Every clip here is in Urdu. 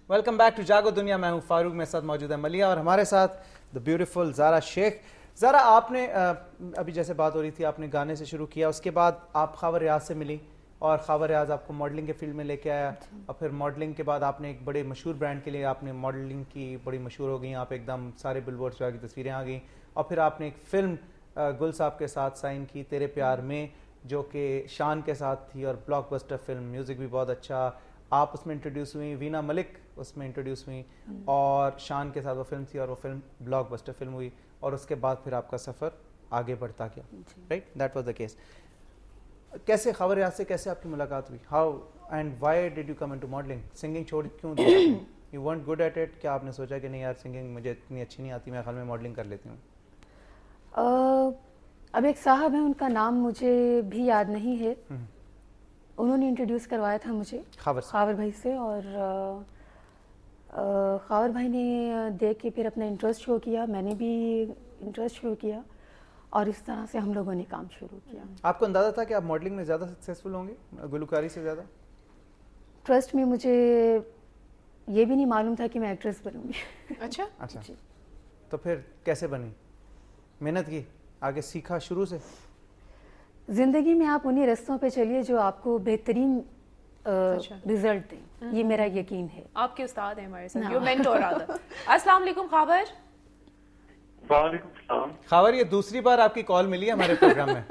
ویلکم بیک ٹو جاگو دنیا. میں ہوں فاروق, میرے ساتھ موجود ہے ملیہ اور ہمارے ساتھ دا بیوٹیفل زارا شیخ. زارا, آپ نے ابھی جیسے بات ہو رہی تھی, آپ نے گانے سے شروع کیا, اس کے بعد آپ خاور ریاض سے ملی اور خاور ریاض آپ کو ماڈلنگ کے فیلڈ میں لے کے آیا, اور پھر ماڈلنگ کے بعد آپ نے ایک بڑے مشہور برانڈ کے لیے آپ نے ماڈلنگ کی, بڑی مشہور ہو گئی آپ, ایک دم سارے بل بورڈز پہ آپ کی تصویریں آ گئیں, اور پھر آپ نے ایک فلم گل صاحب کے ساتھ سائن کی تیرے پیار میں, جو کہ شان کے ساتھ تھی اور بلاک بسٹر فلم, میوزک بھی بہت اچھا. آپ اس میں انٹروڈیوس ہوئی, وینا ملک اس میں انٹروڈیوس ہوئی, اور شان کے ساتھ وہ فلم تھی اور وہ فلم بلاک بسٹر فلم ہوئی, اور اس کے بعد پھر آپ کا سفر آگے بڑھتا گیا. Right, that was the case. کیسے خاور ریاض سے کیسے آپ کی ملاقات ہوئی؟ How and why did you come into modelling? Singing چھوڑ کیوں دیا؟ You want good at it, کیا آپ نے سوچا کہ نہیں یار سنگنگ مجھے اتنی اچھی نہیں آتی, میں خیال میں ماڈلنگ کر لیتی ہوں؟ اب ایک صاحب ہیں, ان کا نام مجھے بھی یاد نہیں ہے, انہوں نے انٹروڈیوس کروایا تھا مجھے خاور بھائی سے, اور خاور بھائی نے دیکھ کے پھر اپنا انٹرسٹ شو کیا, میں نے بھی انٹرسٹ شو کیا, اور اس طرح سے ہم لوگوں نے کام شروع کیا. آپ کو اندازہ تھا کہ آپ ماڈلنگ میں زیادہ سکسیزفل ہوں گے گلوکاری سے زیادہ؟ ٹرسٹ میں مجھے یہ بھی نہیں معلوم تھا کہ میں ایکٹریس بنوں گی. اچھا, تو پھر کیسے بنی؟ محنت کی, آگے سیکھا شروع سے؟ زندگی میں آپ انہی رستوں پہ چلیے جو آپ کو بہترین رزلٹ دیں, یہ میرا یقین ہے. آپ کے استاد ہیں ہمارے ساتھ, یور مینٹور رادر. السلام علیکم خاور. وعلیکم السلام. خاور, یہ دوسری بار آپ کی کال ملی ہے ہمارے پروگرام میں.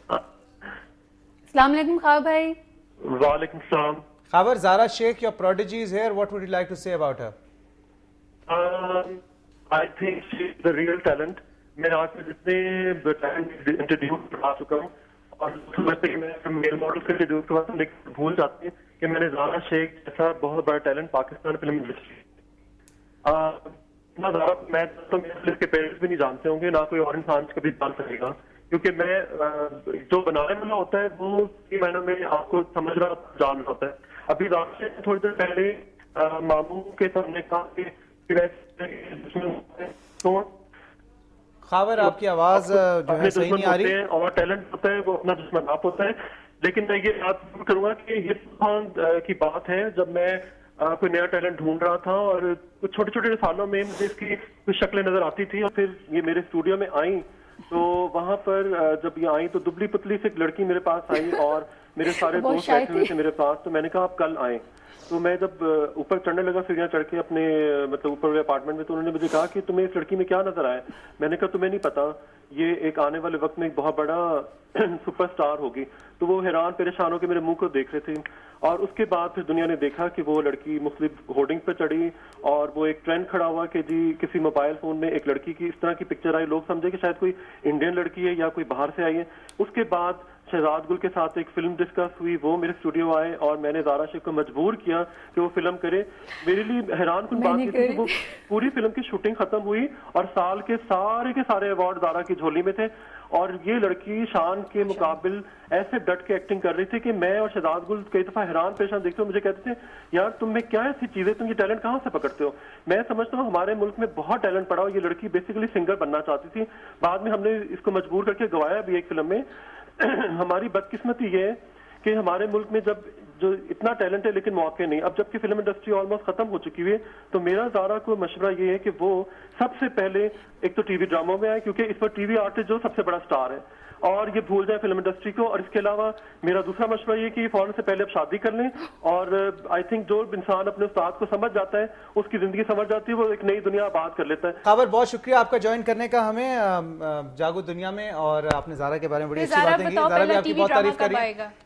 السلام علیکم خاور بھائی. وعلیکم السلام. خاور, زارا شیخ, your prodigy is here. What would you like to say about her? I think she is the real talent. میں آج سے جتنے ٹیلنٹ انٹروڈیوس کرا چکا ہوں, اور سمجھتے کہ میں میل ماڈل سے انٹروڈیوس کرواتا ہوں, لیکن بھول جاتے ہیں کہ میں نے زارا شیخ جیسا بہت بڑا ٹیلنٹ پاکستان فلم انڈسٹری میں تو اس کے پیرنٹس بھی نہیں جانتے ہوں گے, نہ کوئی اور انسان کبھی جان سکے گا, کیونکہ میں جو بنانے والا ہوتا ہے وہ مہینوں میں آپ کو سمجھ رہا جان ہوتا ہے. ابھی زارا شیخ نے تھوڑی دیر پہلے ماموں کے سامنے کہا کہ خاور, آپ کی آواز جو ہے صحیح نہیں آ رہی, اور ٹیلنٹ ہوتا ہے وہ اپنا دشمن آپ ہوتا ہے. لیکن میں یہ یاد کروں گا کہ یہ خان کی بات ہے جب میں کوئی نیا ٹیلنٹ ڈھونڈ رہا تھا, اور کچھ چھوٹے چھوٹے سالوں میں مجھے اس کی کچھ شکلیں نظر آتی تھی, اور پھر یہ میرے اسٹوڈیو میں آئیں, تو وہاں پر جب یہ آئیں تو دبلی پتلی سے ایک لڑکی میرے پاس آئی, اور میرے سارے دوست بیٹھے ہوئے تھے میرے پاس, تو میں نے کہا آپ کل آئیں. تو میں جب اوپر چڑھنے لگا سیڑھیاں چڑھ کے اپنے مطلب اوپر والے اپارٹمنٹ میں, تو انہوں نے مجھے کہا کہ تمہیں اس لڑکی میں کیا نظر آیا؟ میں نے کہا تمہیں نہیں پتا, یہ ایک آنے والے وقت میں ایک بہت بڑا سپر سٹار ہوگی. تو وہ حیران پریشان ہو کے میرے منہ کو دیکھ رہے تھے, اور اس کے بعد پھر دنیا نے دیکھا کہ وہ لڑکی مختلف ہورڈنگ پہ چڑھی, اور وہ ایک ٹرینڈ کھڑا ہوا کہ جی کسی موبائل فون میں ایک لڑکی کی اس طرح کی پکچر آئی, لوگ سمجھے کہ شاید کوئی انڈین لڑکی ہے یا کوئی باہر سے آئی ہے. اس کے بعد شہزاد گل کے ساتھ ایک فلم ڈسکس ہوئی, وہ میرے اسٹوڈیو آئے, اور میں نے زارا شیخ کو مجبور کیا کہ وہ فلم کرے. میرے لیے حیران کن بات یہ تھی کہ وہ پوری فلم کی شوٹنگ ختم ہوئی, اور سال کے سارے ایوارڈ زارا کی جھولی میں تھے, اور یہ لڑکی شان کے مقابل ایسے ڈٹ کے ایکٹنگ کر رہی تھی کہ میں اور شہزاد گل کئی دفعہ حیران پریشان دیکھتے ہو, مجھے کہتے تھے یار تم میں کیا ایسی چیزیں, تم یہ ٹیلنٹ کہاں سے پکڑتے ہو. میں سمجھتا ہوں ہمارے ملک میں بہت ٹیلنٹ پڑا ہو. یہ لڑکی بیسیکلی سنگر بننا چاہتی تھی, بعد میں ہم نے اس کو مجبور کر کے گوایا بھی ایک فلم میں. ہماری بدقسمتی یہ ہے کہ ہمارے ملک میں جب جو اتنا ٹیلنٹ ہے لیکن موقع نہیں. اب جبکہ فلم انڈسٹری آلموسٹ ختم ہو چکی ہوئی ہے, تو میرا زارا کو مشورہ یہ ہے کہ وہ سب سے پہلے ایک تو ٹی وی ڈراموں میں آئے, کیونکہ اس پر ٹی وی آرٹسٹ جو سب سے بڑا سٹار ہے, اور یہ بھول جائیں فلم انڈسٹری کو. اور اس کے علاوہ میرا دوسرا مشورہ یہ کہ فوراً سے پہلے اب شادی کر لیں, اور آئی تھنک جو انسان اپنے استاد کو سمجھ جاتا ہے, اس کی زندگی سمجھ جاتی ہے, وہ ایک نئی دنیا آباد کر لیتا ہے. خاور, بہت شکریہ آپ کا جوائن کرنے کا ہمیں جاگو دنیا میں, اور آپ نے زارا کے بارے میں بڑی اچھی باتیں کی. زارا بھی آپ کی بہت تعریف کری.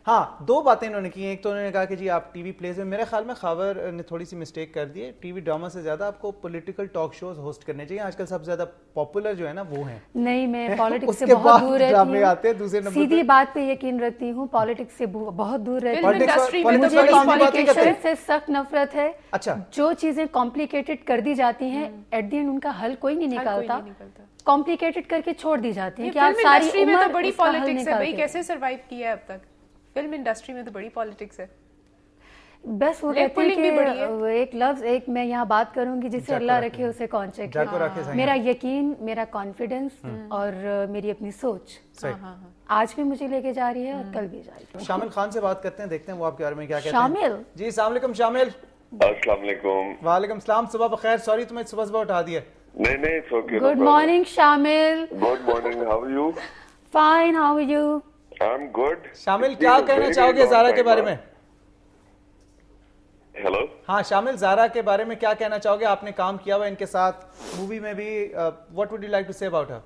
ہاں, دو باتیں انہوں نے کی ہیں. ایک تو انہوں نے کہا کہ جی آپ ٹی وی پلیز میں, میرے خیال میں خاور نے تھوڑی سی مسٹیک کر دی ہے. ٹی وی ڈرامہ سے زیادہ آپ کو پولیٹیکل ٹاک شوز ہوسٹ کرنے چاہیے. آج کل سب سے زیادہ پاپولر جو ہے نا وہ ہیں. نہیں, میں پالیٹکس سے بہت دور رہتی ہوں, سیدھی بات پہ یقین رکھتی ہوں, پالیٹکس سے بہت دور رہتی ہوں. مجھے کمپلیکیشن سے سخت نفرت ہے. جو چیزیں کمپلیکیٹڈ کر دی جاتی ہیں ایٹ دی اینڈ ان کا حل کوئی نہیں نکالتا, کمپلیکیٹڈ کر کے چھوڑ دی جاتی ہیں. کیا ساری عمر بڑی پالیٹکس ہے بھائی, کیسے سروائیو کیا ہے اب تک؟ فلم انڈسٹری میں تو بڑی پالیٹکس ہے. بس وہ کہتے ہیں کہ ایک لفظ ایک میں یہاں بات کروں گی جسے اللہ رکھے اسے کون چکے. میرا یقین, میرا کانفیڈنس اور میری اپنی سوچ آج بھی مجھے لے کے جا رہی ہے اور کل بھی جائے گی. شامل خان سے بات کرتے ہیں, دیکھتے ہیں وہ آپ کے بارے میں کیا کہتے ہیں. شامل جی السلام علیکم. شامل السلام علیکم. وعلیکم السلام. صبح بخیر. سوری تمہیں صبح اٹھا دیا. نہیں. Good morning Shamil. Good morning. How are you? Fine. How are you? I am good. Shamil کیا کہنا چاہو گے زارا کے بارے میں؟ ہیلو. ہاں شامل, زارا کے بارے میں کیا کہنا چاہو گے؟ آپ نے کام کیا ہوا ان کے ساتھ, مووی میں بھی. What would you like to say about her?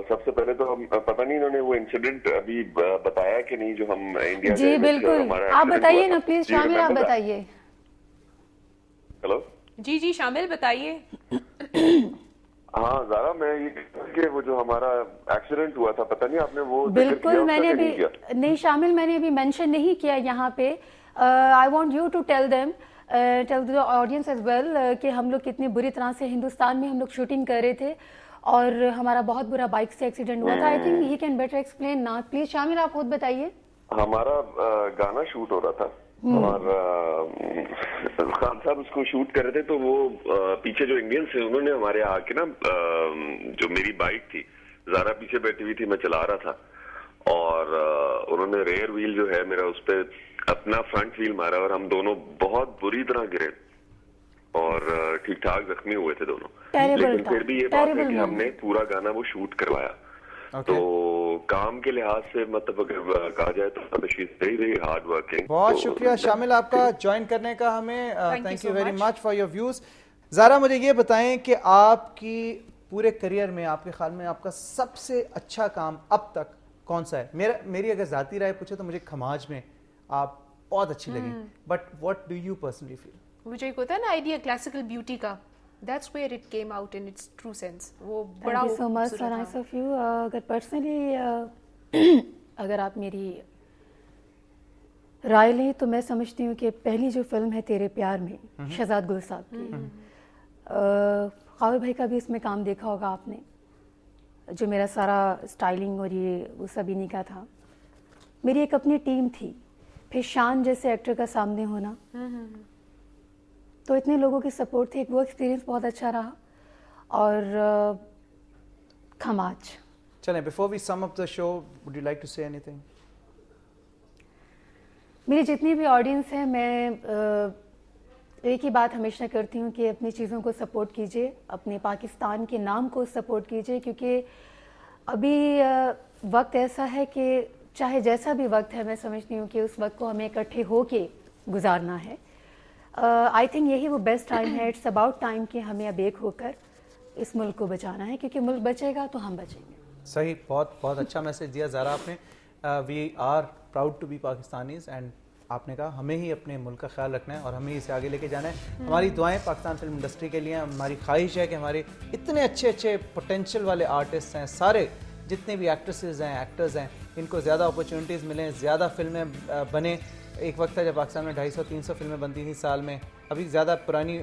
سب سے پہلے تو پتہ نہیں انہوں نے وہ انسیڈنٹ ابھی بتایا کہ نہیں جو ہم انڈیا. جی بالکل, آپ بتائیے نا پلیز شامل, آپ بتائیے. ہیلو. جی شامل بتائیے. ہاں زارا, میں یہ کہتا ہوں کہ وہ جو ہمارا ایکسیڈنٹ ہوا تھا, پتہ نہیں آپ نے وہ بالکل میں نے بھی نہیں شامل, میں نے ابھی مینشن نہیں کیا یہاں پہ. I want you to tell them, tell the audience as well کہ ہم لوگ کتنی بری طرح سے ہندوستان میں ہم لوگ شوٹنگ کر رہے تھے اور ہمارا بہت برا بائک سے ایکسیڈنٹ ہوا تھا. I think he can better explain now. Please شامل آپ خود بتائیے. ہمارا گانا شوٹ ہو رہا تھا اور خان صاحب اس کو شوٹ کر رہے تھے, تو وہ پیچھے جو انڈینس ہیں انہوں نے ہمارے آ کے نا, جو میری بائک تھی, زارا پیچھے بیٹھی ہوئی تھی, میں چلا رہا تھا, اور انہوں نے ریئر ویل جو ہے میرا اس پہ اپنا فرنٹ ویل مارا اور ہم دونوں بہت بری طرح گرے اور ٹھیک ٹھاک زخمی ہوئے تھے دونوں. لیکن پھر بھی یہ بات ہے کہ ہم نے پورا گانا وہ شوٹ کروایا. تو کام کے لحاظ سے مطلب اگر کہا جائے تو ویری ہارڈ ورکنگ. بہت شکریہ شامل آپ کا جوائن کرنے کا ہمیں. Thank you very much for your views. زارا مجھے یہ بتائیں کہ آپ کی پورے کریئر میں آپ کے خیال میں آپ کا سب سے اچھا کام اب تک کون سا ہے؟ میری اگر ذاتی رائے پوچھے تو مجھے کھماج میں آپ بہت اچھی لگی, but what do you personally feel? مجھے ایک ہوتا ہے نا آئیڈیا کلاسیکل بیوٹی کا, that's where it came out in its true sense. وہ بڑا Thank you so much, so nice of you. اگر پرسنلی اگر آپ میری رائے لیں تو میں سمجھتی ہوں کہ پہلی جو فلم ہے تیرے پیار میں شہزاد گل صاحب کی, خاوے بھائی کا بھی اس میں کام دیکھا ہوگا آپ نے, جو میرا سارا اسٹائلنگ اور یہ وہ سب انہیں کا تھا. میری ایک اپنی ٹیم تھی, پھر شان جیسے ایکٹر کا سامنے ہونا, تو اتنے لوگوں کی سپورٹ تھی, ایک وہ ایکسپیرینس بہت اچھا رہا. اور کھماج. چلیں before we sum up the show, would you like to say اینی تھنگ؟ میری جتنی بھی آڈینس ہے, میں ایک ہی بات ہمیشہ کرتی ہوں کہ اپنی چیزوں کو سپورٹ کیجیے, اپنے پاکستان کے نام کو سپورٹ کیجیے, کیونکہ ابھی وقت ایسا ہے کہ چاہے جیسا بھی وقت ہے, میں سمجھتی ہوں کہ اس وقت کو ہمیں اکٹھے ہو کے گزارنا ہے. آئی تھنک یہی وہ بیسٹ ٹائم ہے. اٹس اباؤٹ ٹائم کہ ہمیں اب ایک ہو کر اس ملک کو بچانا ہے, کیونکہ ملک بچے گا تو ہم بچیں گے. صحیح, بہت بہت اچھا میسج دیا زارا آپ نے. We are proud to be Pakistanis, and آپ نے کہا ہمیں ہی اپنے ملک کا خیال رکھنا ہے اور ہمیں اسے آگے لے کے جانا ہے. ہماری دعائیں پاکستان فلم انڈسٹری کے لیے, ہماری خواہش ہے کہ ہمارے اتنے اچھے اچھے پوٹینشیل والے آرٹسٹ ہیں, سارے جتنے بھی ایکٹریسز ہیں, ایکٹرز ہیں, ان کو زیادہ اپرچونیٹیز ملیں, زیادہ فلمیں بنیں. ایک وقت تھا جب پاکستان میں 250-300 فلمیں بنتی تھیں سال میں. ابھی زیادہ پرانی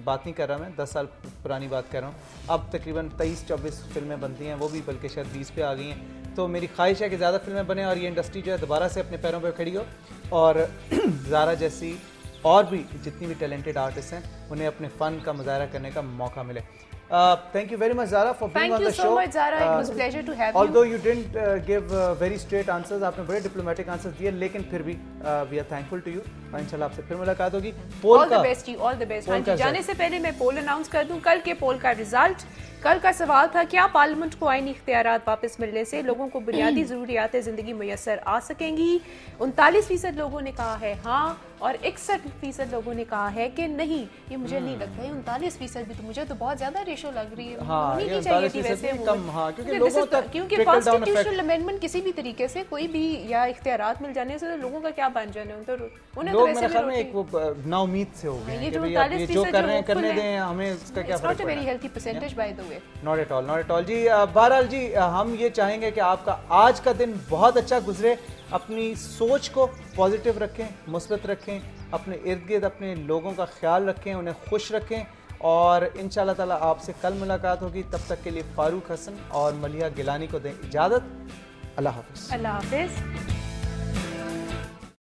بات نہیں کر رہا, میں 10 سال پرانی بات کر رہا ہوں. اب تقریباً 23-24 فلمیں بنتی ہیں, وہ بھی بلکہ شاید 20 پہ آ گئی ہیں. تو میری خواہش ہے کہ زیادہ فلمیں بنیں اور یہ انڈسٹری جو ہے دوبارہ سے اپنے پیروں پہ کھڑی ہو, اور زارا جیسی اور بھی جتنی بھی ٹیلنٹڈ آرٹسٹ ہیں انہیں اپنے فن کا مظاہرہ کرنے کا موقع ملے. Thank you very much Zara for being on the show. Thank you so much Zara, it was a pleasure to have you. Although you didn't give very straight answers, آپ نے بڑے diplomatic answers دیے, لیکن پھر بھی we are thankful to you. اور انشاءاللہ آپ سے پھر ملاقات ہوگی. All the best you, all the best. ہاں جی, جانے سے پہلے میں پول اناؤنس کر دوں کل کے پول کا رزلٹ. کل کا سوال تھا, کیا پارلیمنٹ کو آئینی اختیارات واپس ملنے سے لوگوں کو بنیادی ضروریات زندگی میسر آ سکیں گی؟ 39% لوگوں نے کہا ہے ہاں, اور 61% لوگوں نے کہا ہے کہ نہیں. یہ مجھے نہیں لگتا ہے 39% بھی, تو مجھے تو بہت زیادہ ریشو لگ رہی ہے. ہونی نہیں چاہیے تھی ویسے, کیونکہ کانسٹیٹیوشنل امینڈمنٹ کسی بھی طریقے سے کوئی بھی یا اختیارات مل جانے سے لوگوں کا کیا بن جانے, انہیں تو ویسے بھی ایک وہ نا امید سے ہو گئے ہیں کہ جو کر رہے ہیں کرنے دیں, ہمیں اس کا کیا فرق پڑتا ہے. Very healthy percentage by the way. Not at all, not at all. جی بہرحال جی, ہم یہ چاہیں گے کہ آپ کا آج کا دن بہت اچھا گزرے. اپنی سوچ کو پازیٹیو رکھیں, مثبت رکھیں, اپنے ارد گرد اپنے لوگوں کا خیال رکھیں, انہیں خوش رکھیں, اور انشاءاللہ تعالیٰ آپ سے کل ملاقات ہوگی. تب تک کے لیے فاروق حسن اور ملیحہ گیلانی کو دیں اجازت. اللہ حافظ. اللہ حافظ.